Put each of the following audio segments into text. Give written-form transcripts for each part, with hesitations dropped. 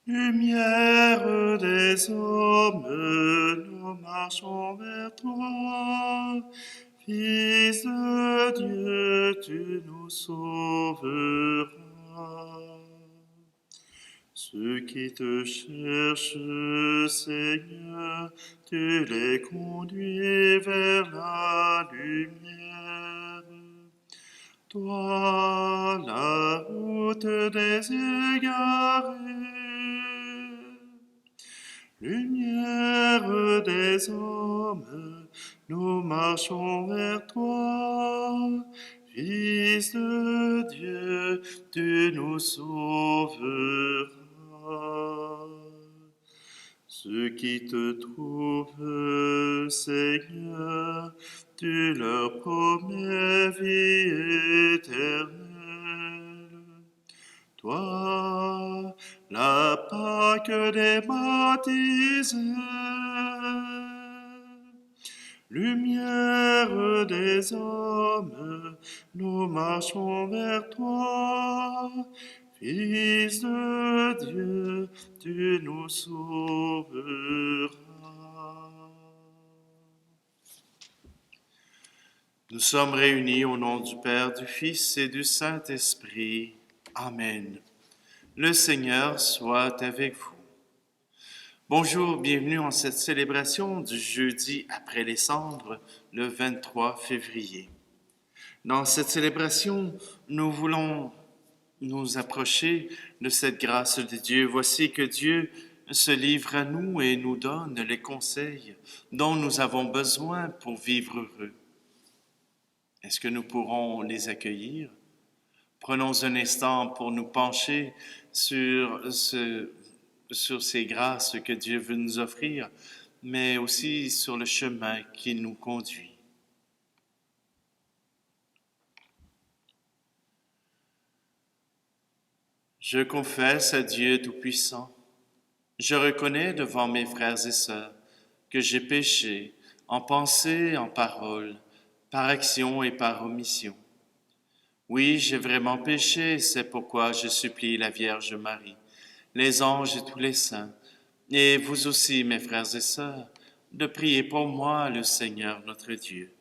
Lumière des hommes, nous marchons vers toi. Fils de Dieu, tu nous sauveras. Ceux qui te cherchent, Seigneur, tu les conduis vers la lumière. Toi, la route des égarés, lumière des hommes, nous marchons vers toi. Fils de Dieu, tu nous sauveras. Ceux qui te trouvent, Seigneur, tu leur promets vie éternelle. Toi, la Pâque des baptisés, lumière des hommes, nous marchons vers toi. Fils de Dieu, tu nous sauveras. Nous sommes réunis au nom du Père, du Fils et du Saint-Esprit. Amen. Le Seigneur soit avec vous. Bonjour, bienvenue en cette célébration du jeudi après les cendres, le 23 février. Dans cette célébration, nous voulons nous approcher de cette grâce de Dieu. Voici que Dieu se livre à nous et nous donne les conseils dont nous avons besoin pour vivre heureux. Est-ce que nous pourrons les accueillir? Prenons un instant pour nous pencher sur ces grâces que Dieu veut nous offrir, mais aussi sur le chemin qui nous conduit. Je confesse à Dieu Tout-Puissant, je reconnais devant mes frères et sœurs que j'ai péché en pensée, en parole, par action et par omission. Oui, j'ai vraiment péché, c'est pourquoi je supplie la Vierge Marie, les anges et tous les saints, et vous aussi, mes frères et sœurs, de prier pour moi, le Seigneur notre Dieu.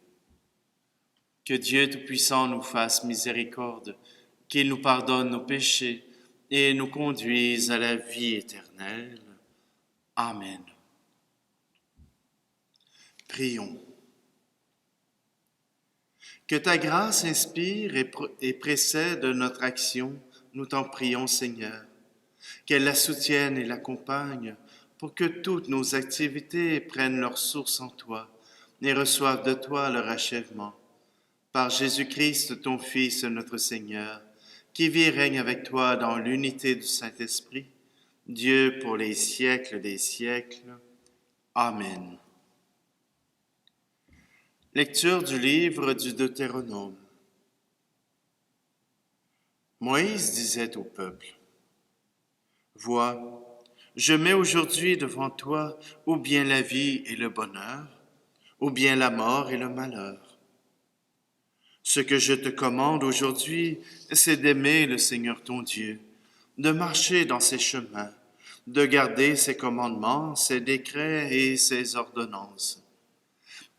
Que Dieu Tout-Puissant nous fasse miséricorde, qu'il nous pardonne nos péchés et nous conduise à la vie éternelle. Amen. Prions. Que ta grâce inspire et précède notre action, nous t'en prions, Seigneur. Qu'elle la soutienne et l'accompagne pour que toutes nos activités prennent leur source en toi et reçoivent de toi leur achèvement. Par Jésus-Christ, ton Fils, notre Seigneur, qui vit et règne avec toi dans l'unité du Saint-Esprit, Dieu pour les siècles des siècles. Amen. Lecture du livre du Deutéronome. Moïse disait au peuple, « Vois, je mets aujourd'hui devant toi ou bien la vie et le bonheur, ou bien la mort et le malheur. Ce que je te commande aujourd'hui, c'est d'aimer le Seigneur ton Dieu, de marcher dans ses chemins, de garder ses commandements, ses décrets et ses ordonnances.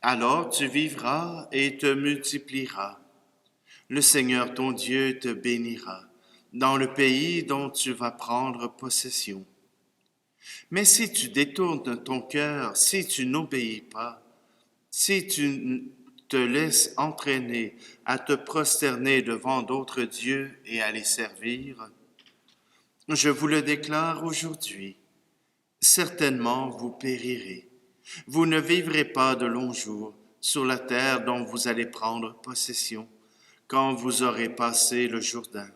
Alors tu vivras et te multiplieras. Le Seigneur ton Dieu te bénira dans le pays dont tu vas prendre possession. Mais si tu détournes ton cœur, si tu n'obéis pas, si tu te laisses entraîner à te prosterner devant d'autres dieux et à les servir, je vous le déclare aujourd'hui, certainement vous périrez. Vous ne vivrez pas de longs jours sur la terre dont vous allez prendre possession quand vous aurez passé le Jourdain.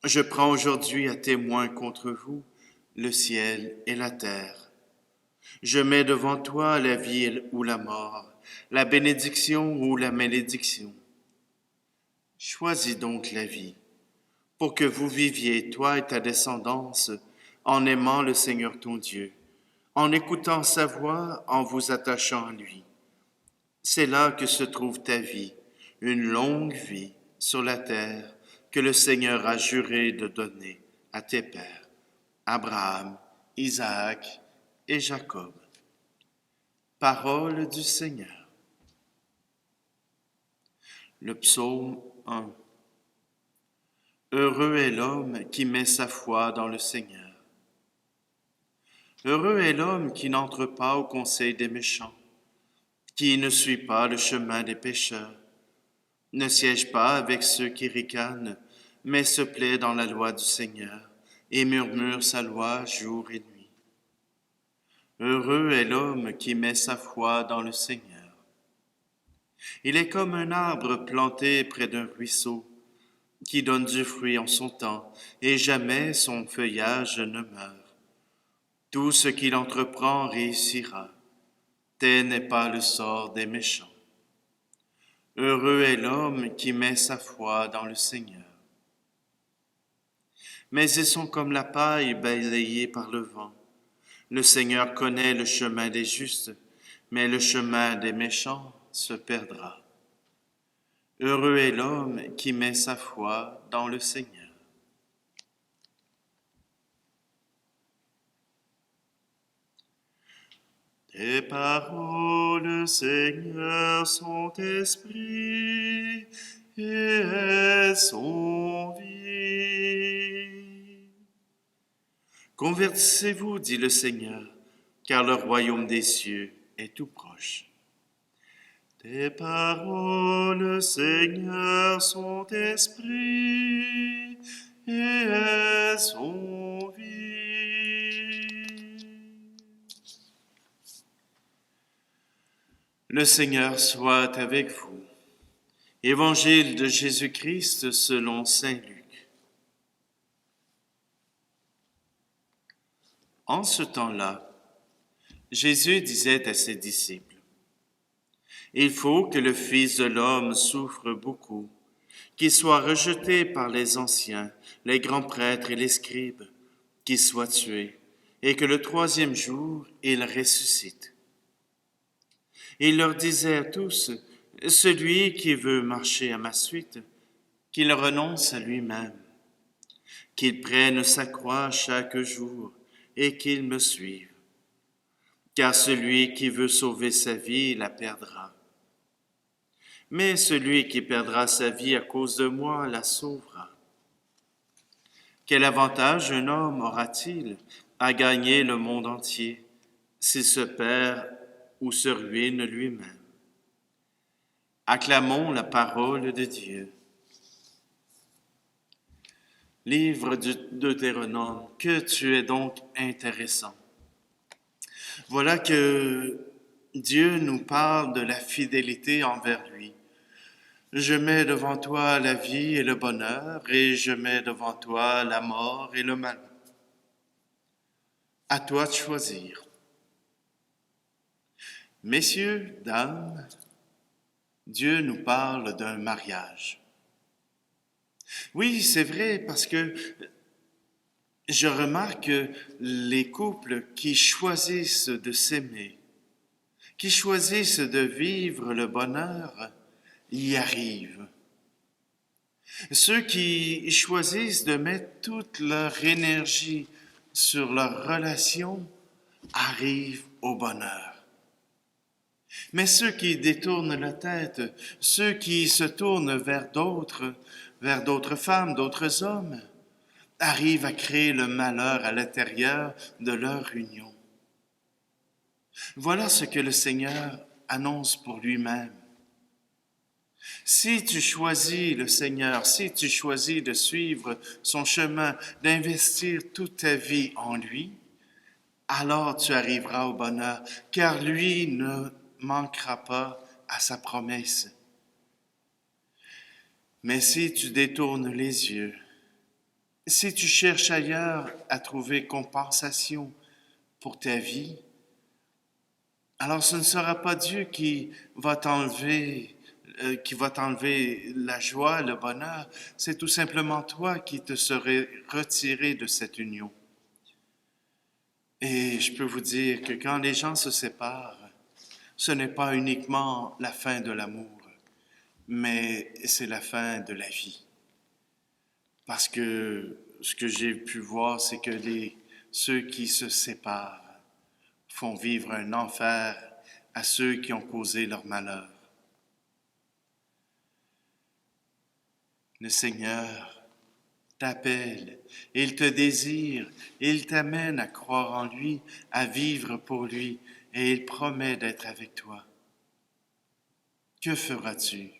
Je prends aujourd'hui à témoin contre vous le ciel et la terre. Je mets devant toi la vie ou la mort, la bénédiction ou la malédiction. Choisis donc la vie, pour que vous viviez, toi et ta descendance, en aimant le Seigneur ton Dieu, en écoutant sa voix, en vous attachant à lui. C'est là que se trouve ta vie, une longue vie sur la terre que le Seigneur a juré de donner à tes pères. Abraham, Isaac et Jacob. Parole du Seigneur. Le psaume 1. Heureux est l'homme qui met sa foi dans le Seigneur. Heureux est l'homme qui n'entre pas au conseil des méchants, qui ne suit pas le chemin des pécheurs, ne siège pas avec ceux qui ricanent, mais se plaît dans la loi du Seigneur et murmure sa loi jour et nuit. Heureux est l'homme qui met sa foi dans le Seigneur. Il est comme un arbre planté près d'un ruisseau, qui donne du fruit en son temps, et jamais son feuillage ne meurt. Tout ce qu'il entreprend réussira. Tel n'est pas le sort des méchants. Heureux est l'homme qui met sa foi dans le Seigneur. Mais ils sont comme la paille balayée par le vent. Le Seigneur connaît le chemin des justes, mais le chemin des méchants se perdra. Heureux est l'homme qui met sa foi dans le Seigneur. Tes paroles, Seigneur, sont esprit et elles sont vie. Convertissez-vous, dit le Seigneur, car le royaume des cieux est tout proche. Tes paroles, Seigneur, sont esprit et elles sont vie. Le Seigneur soit avec vous. Évangile de Jésus-Christ selon saint Luc. En ce temps-là, Jésus disait à ses disciples, « Il faut que le Fils de l'homme souffre beaucoup, qu'il soit rejeté par les anciens, les grands prêtres et les scribes, qu'il soit tué, et que le troisième jour, il ressuscite. » Il leur disait à tous, « Celui qui veut marcher à ma suite, qu'il renonce à lui-même, qu'il prenne sa croix chaque jour et qu'il me suive. Car celui qui veut sauver sa vie la perdra. Mais celui qui perdra sa vie à cause de moi la sauvera. Quel avantage un homme aura-t-il à gagner le monde entier s'il se perd ou se ruine lui-même? Acclamons la parole de Dieu. Livre du Deutéronome, que tu es donc intéressant. Voilà que Dieu nous parle de la fidélité envers lui. Je mets devant toi la vie et le bonheur, et je mets devant toi la mort et le malheur. À toi de choisir. Messieurs, dames, Dieu nous parle d'un mariage. Oui, c'est vrai, parce que je remarque que les couples qui choisissent de s'aimer, qui choisissent de vivre le bonheur, y arrivent. Ceux qui choisissent de mettre toute leur énergie sur leur relation arrivent au bonheur. Mais ceux qui détournent la tête, ceux qui se tournent vers d'autres femmes, d'autres hommes, arrivent à créer le malheur à l'intérieur de leur union. Voilà ce que le Seigneur annonce pour lui-même. Si tu choisis le Seigneur, si tu choisis de suivre son chemin, d'investir toute ta vie en lui, alors tu arriveras au bonheur, car lui ne manquera pas à sa promesse. Mais si tu détournes les yeux, si tu cherches ailleurs à trouver compensation pour ta vie, alors ce ne sera pas Dieu qui va t'enlever la joie, le bonheur, c'est tout simplement toi qui te serais retiré de cette union. Et je peux vous dire que quand les gens se séparent, ce n'est pas uniquement la fin de l'amour, mais c'est la fin de la vie. Parce que ce que j'ai pu voir, c'est que ceux qui se séparent, font vivre un enfer à ceux qui ont causé leur malheur. Le Seigneur t'appelle, il te désire, il t'amène à croire en lui, à vivre pour lui, et il promet d'être avec toi. Que feras-tu?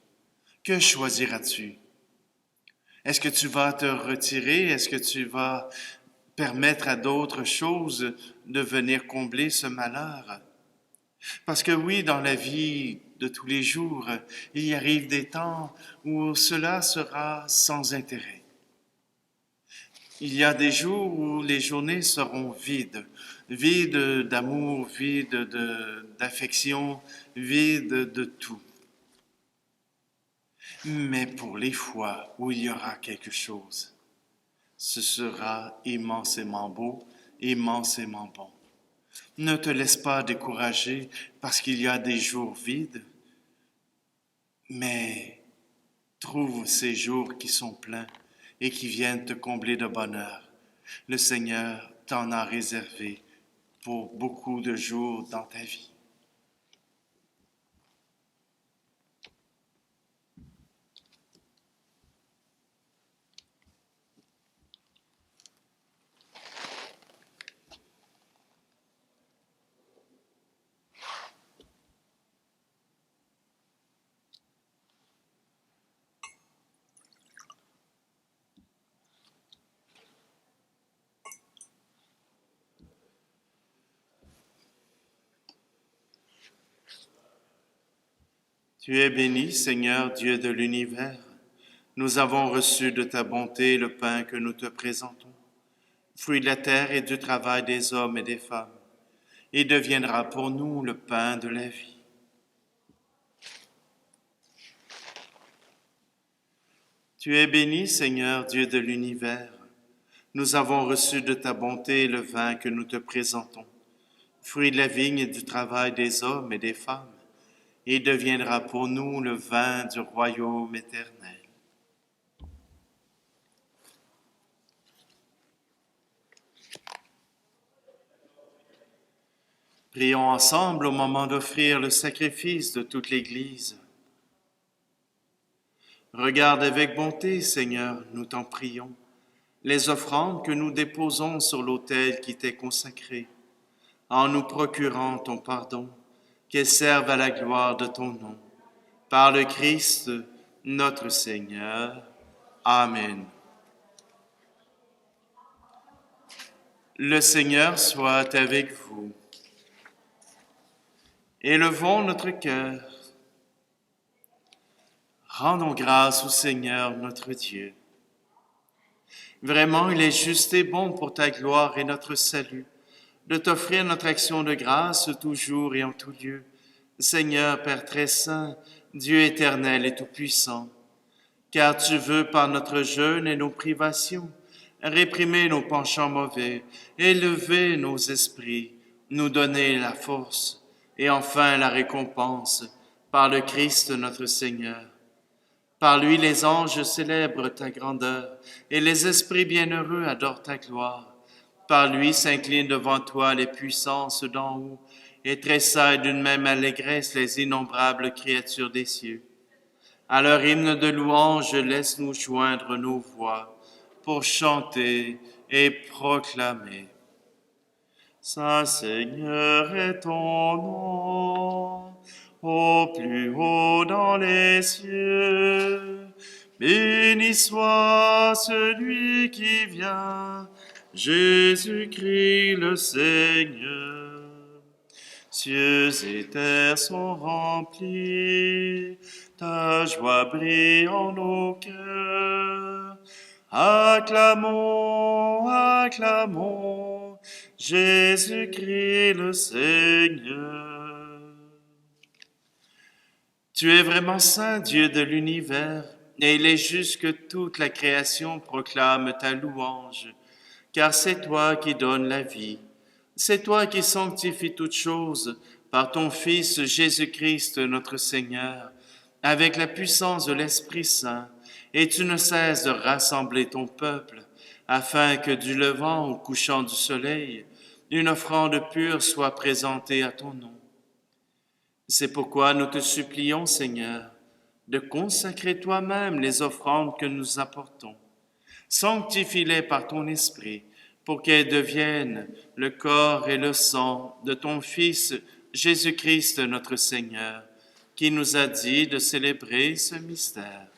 Que choisiras-tu? Est-ce que tu vas te retirer? Est-ce que tu vas permettre à d'autres choses de venir combler ce malheur? Parce que oui, dans la vie de tous les jours, il y arrive des temps où cela sera sans intérêt. Il y a des jours où les journées seront vides, vides d'amour, vides d'affection, vides de tout. Mais pour les fois où il y aura quelque chose, ce sera immensément beau, immensément bon. Ne te laisse pas décourager parce qu'il y a des jours vides, mais trouve ces jours qui sont pleins et qui viennent te combler de bonheur. Le Seigneur t'en a réservé pour beaucoup de jours dans ta vie. Tu es béni, Seigneur, Dieu de l'univers. Nous avons reçu de ta bonté le pain que nous te présentons, fruit de la terre et du travail des hommes et des femmes. Il deviendra pour nous le pain de la vie. Tu es béni, Seigneur, Dieu de l'univers. Nous avons reçu de ta bonté le vin que nous te présentons, fruit de la vigne et du travail des hommes et des femmes. Il deviendra pour nous le vin du royaume éternel. Prions ensemble au moment d'offrir le sacrifice de toute l'Église. Regarde avec bonté, Seigneur, nous t'en prions, les offrandes que nous déposons sur l'autel qui t'est consacré, en nous procurant ton pardon, qu'elles servent à la gloire de ton nom. Par le Christ, notre Seigneur. Amen. Le Seigneur soit avec vous. Élevons notre cœur. Rendons grâce au Seigneur notre Dieu. Vraiment, il est juste et bon pour ta gloire et notre salut de t'offrir notre action de grâce toujours et en tout lieu. Seigneur, Père très saint, Dieu éternel et tout-puissant, car tu veux par notre jeûne et nos privations réprimer nos penchants mauvais, élever nos esprits, nous donner la force et enfin la récompense par le Christ notre Seigneur. Par lui, les anges célèbrent ta grandeur et les esprits bienheureux adorent ta gloire. Par lui s'inclinent devant toi les puissances d'en haut et tressaillent d'une même allégresse les innombrables créatures des cieux. À leur hymne de louange, laisse-nous joindre nos voix pour chanter et proclamer. Saint Seigneur est ton nom, au plus haut dans les cieux. Béni soit celui qui vient, Jésus-Christ le Seigneur. Cieux et terre sont remplis, ta joie brille en nos cœurs. Acclamons, acclamons, Jésus-Christ le Seigneur. Tu es vraiment saint, Dieu de l'univers, et il est juste que toute la création proclame ta louange, car c'est toi qui donnes la vie. C'est toi qui sanctifies toutes choses par ton Fils Jésus-Christ notre Seigneur, avec la puissance de l'Esprit Saint, et tu ne cesses de rassembler ton peuple afin que du levant au couchant du soleil, une offrande pure soit présentée à ton nom. C'est pourquoi nous te supplions, Seigneur, de consacrer toi-même les offrandes que nous apportons. Sanctifie-les par ton Esprit, pour qu'elles deviennent le corps et le sang de ton Fils Jésus-Christ notre Seigneur, qui nous a dit de célébrer ce mystère.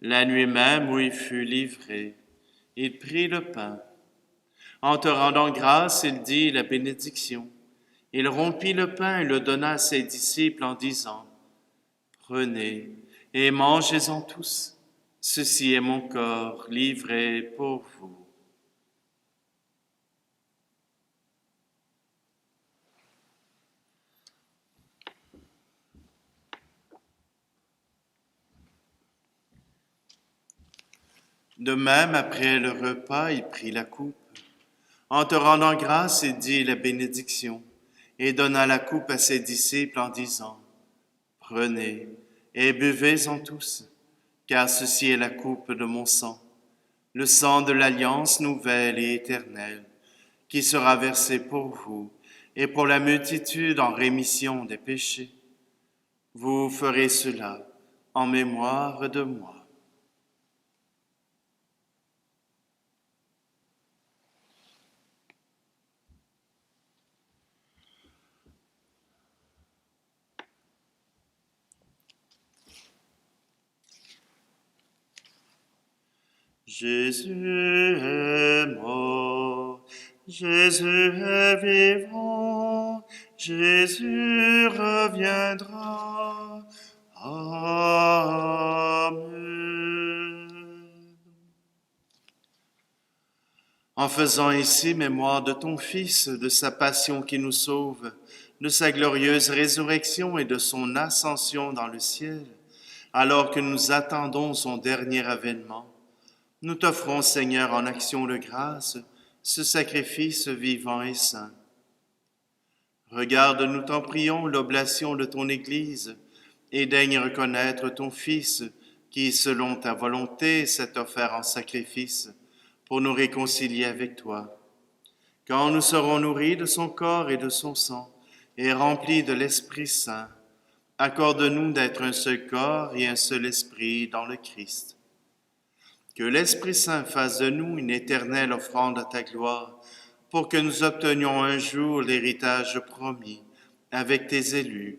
La nuit même où il fut livré, il prit le pain. En te rendant grâce, il dit la bénédiction. Il rompit le pain et le donna à ses disciples en disant, « Prenez et mangez-en tous. Ceci est mon corps livré pour vous. » De même, après le repas, il prit la coupe. En te rendant grâce, il dit la bénédiction et donna la coupe à ses disciples en disant, « Prenez et buvez-en tous, car ceci est la coupe de mon sang, le sang de l'alliance nouvelle et éternelle, qui sera versé pour vous et pour la multitude en rémission des péchés. Vous ferez cela en mémoire de moi. » Jésus est mort, Jésus est vivant, Jésus reviendra. Amen. En faisant ici mémoire de ton Fils, de sa passion qui nous sauve, de sa glorieuse résurrection et de son ascension dans le ciel, alors que nous attendons son dernier avènement, nous t'offrons, Seigneur, en action de grâce, ce sacrifice vivant et saint. Regarde, nous t'en prions, l'oblation de ton Église, et daigne reconnaître ton Fils, qui, selon ta volonté, s'est offert en sacrifice, pour nous réconcilier avec toi. Quand nous serons nourris de son corps et de son sang, et remplis de l'Esprit Saint, accorde-nous d'être un seul corps et un seul esprit dans le Christ. Que l'Esprit Saint fasse de nous une éternelle offrande à ta gloire, pour que nous obtenions un jour l'héritage promis avec tes élus.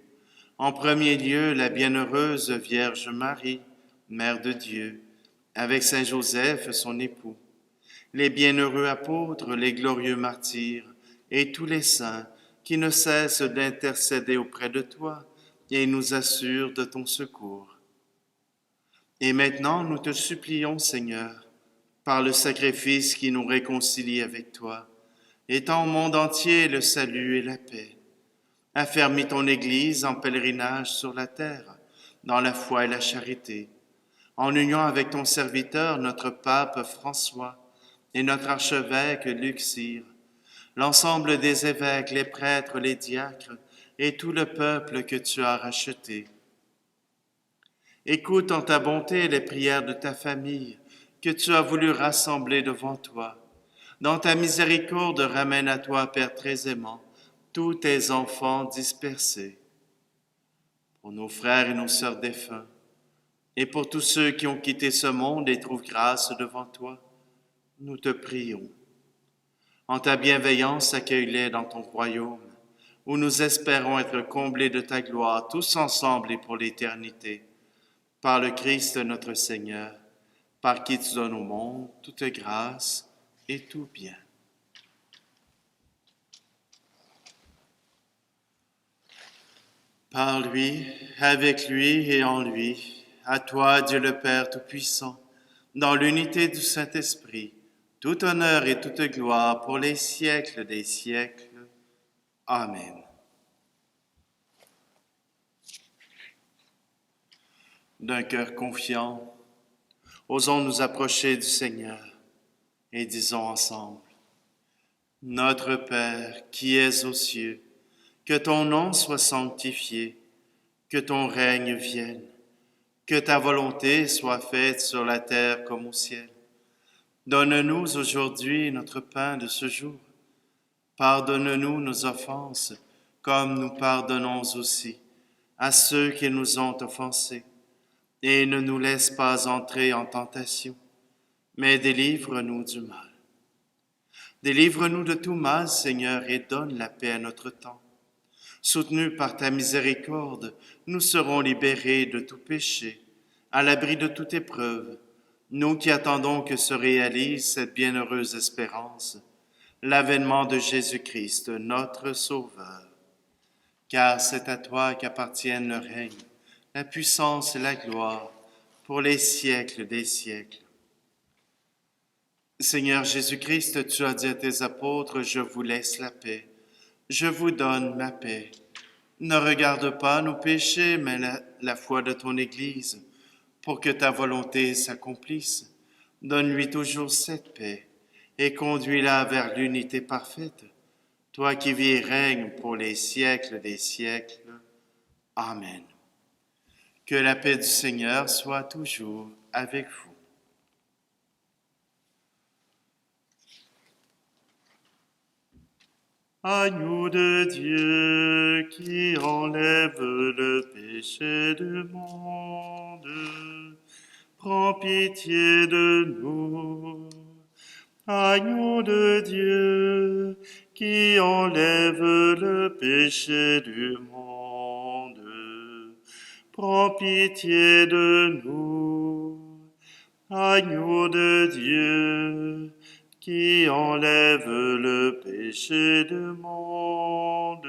En premier lieu, la bienheureuse Vierge Marie, Mère de Dieu, avec Saint Joseph, son époux, les bienheureux apôtres, les glorieux martyrs, et tous les saints qui ne cessent d'intercéder auprès de toi et nous assurent de ton secours. Et maintenant, nous te supplions, Seigneur, par le sacrifice qui nous réconcilie avec toi, étends au monde entier le salut et la paix. Affermis ton Église en pèlerinage sur la terre, dans la foi et la charité, en union avec ton serviteur, notre pape François, et notre archevêque Luxire, l'ensemble des évêques, les prêtres, les diacres, et tout le peuple que tu as racheté. Écoute en ta bonté les prières de ta famille que tu as voulu rassembler devant toi. Dans ta miséricorde, ramène à toi, Père très aimant, tous tes enfants dispersés. Pour nos frères et nos sœurs défunts, et pour tous ceux qui ont quitté ce monde et trouvent grâce devant toi, nous te prions. En ta bienveillance, accueille-les dans ton royaume, où nous espérons être comblés de ta gloire, tous ensemble et pour l'éternité. Par le Christ notre Seigneur, par qui tu donnes au monde toute grâce et tout bien. Par lui, avec lui et en lui, à toi, Dieu le Père Tout-Puissant, dans l'unité du Saint-Esprit, tout honneur et toute gloire pour les siècles des siècles. Amen. D'un cœur confiant, osons nous approcher du Seigneur et disons ensemble, « Notre Père qui es aux cieux, que ton nom soit sanctifié, que ton règne vienne, que ta volonté soit faite sur la terre comme au ciel. Donne-nous aujourd'hui notre pain de ce jour. Pardonne-nous nos offenses, comme nous pardonnons aussi à ceux qui nous ont offensés. Et ne nous laisse pas entrer en tentation, mais délivre-nous du mal. Délivre-nous de tout mal, Seigneur, et donne la paix à notre temps. Soutenus par ta miséricorde, nous serons libérés de tout péché, à l'abri de toute épreuve, nous qui attendons que se réalise cette bienheureuse espérance, l'avènement de Jésus-Christ, notre Sauveur. Car c'est à toi qu'appartiennent le règne, la puissance et la gloire, pour les siècles des siècles. Seigneur Jésus-Christ, tu as dit à tes apôtres, je vous laisse la paix, je vous donne ma paix. Ne regarde pas nos péchés, mais la foi de ton Église, pour que ta volonté s'accomplisse. Donne-lui toujours cette paix et conduis-la vers l'unité parfaite, toi qui vis et règnes pour les siècles des siècles. Amen. Que la paix du Seigneur soit toujours avec vous. Agneau de Dieu qui enlève le péché du monde, prends pitié de nous. Agneau de Dieu qui enlève le péché du monde, prends pitié de nous. Agneau de Dieu qui enlève le péché du monde,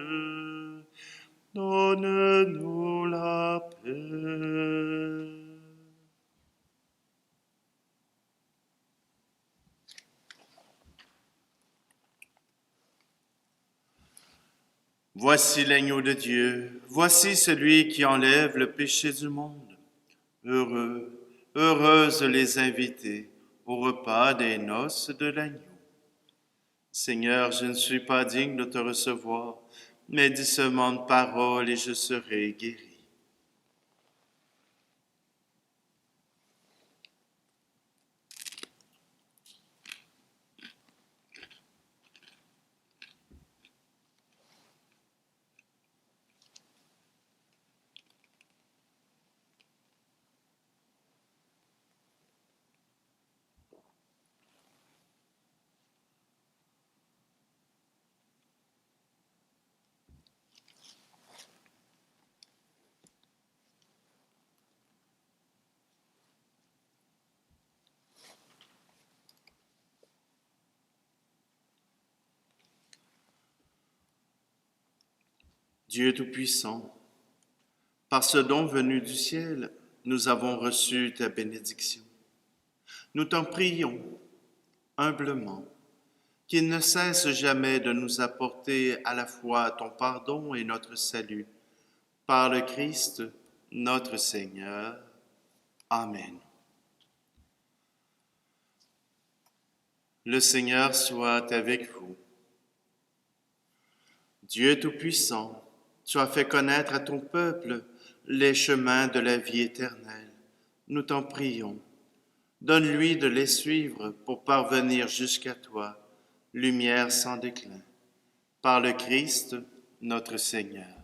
donne-nous la paix. Voici l'agneau de Dieu, voici celui qui enlève le péché du monde. Heureux, heureuses les invités au repas des noces de l'agneau. Seigneur, je ne suis pas digne de te recevoir, mais dis seulement une parole et je serai guéri. Dieu Tout-Puissant, par ce don venu du ciel, nous avons reçu ta bénédiction. Nous t'en prions humblement, qu'il ne cesse jamais de nous apporter à la fois ton pardon et notre salut. Par le Christ, notre Seigneur. Amen. Le Seigneur soit avec vous. Dieu Tout-Puissant, tu as fait connaître à ton peuple les chemins de la vie éternelle. Nous t'en prions. Donne-lui de les suivre pour parvenir jusqu'à toi, lumière sans déclin. Par le Christ, notre Seigneur.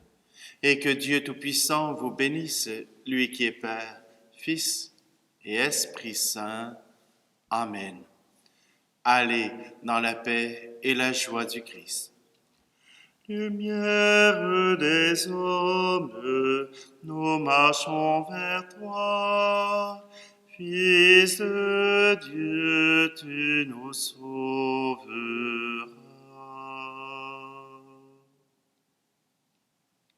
Et que Dieu Tout-Puissant vous bénisse, lui qui est Père, Fils et Esprit Saint. Amen. Allez dans la paix et la joie du Christ. Lumière des hommes, nous marchons vers toi. Fils de Dieu, tu nous sauves.